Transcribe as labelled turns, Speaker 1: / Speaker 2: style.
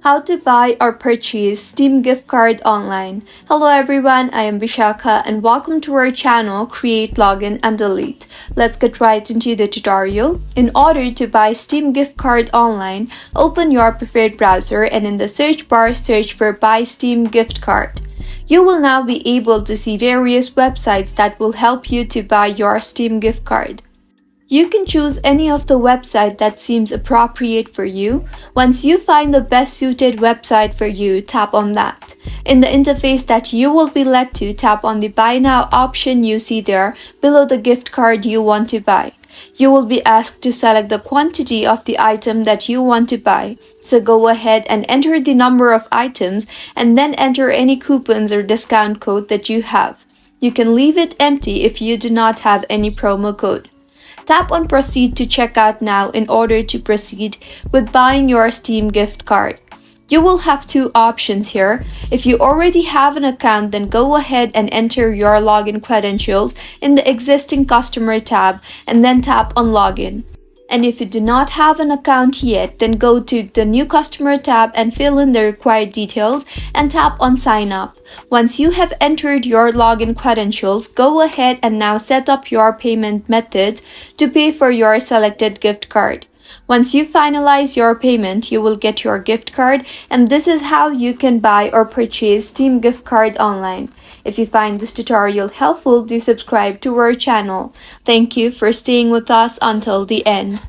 Speaker 1: How to buy or purchase Steam gift card online. Hello everyone, I am Vishaka and welcome to our channel Create, Login and Delete. Let's get right into the tutorial. In order to buy Steam gift card online, open your preferred browser and in the search bar search for Buy Steam gift card. You will now be able to see various websites that will help you to buy your Steam gift card. You can choose any of the website that seems appropriate for you. Once you find the best suited website for you, tap on that. In the interface that you will be led to, tap on the Buy Now option you see there below the gift card you want to buy. You will be asked to select the quantity of the item that you want to buy. So go ahead and enter the number of items and then enter any coupons or discount code that you have. You can leave it empty if you do not have any promo code. Tap on Proceed to check out now in order to proceed with buying your Steam gift card. You will have two options here. If you already have an account, then go ahead and enter your login credentials in the existing customer tab and then tap on Login. And if you do not have an account yet, then go to the New Customer tab and fill in the required details and tap on Sign Up. Once you have entered your login credentials, go ahead and now set up your payment methods to pay for your selected gift card. Once you finalize your payment, you will get your gift card, and this is how you can buy or purchase Steam gift card online. If you find this tutorial helpful, do subscribe to our channel. Thank you for staying with us until the end.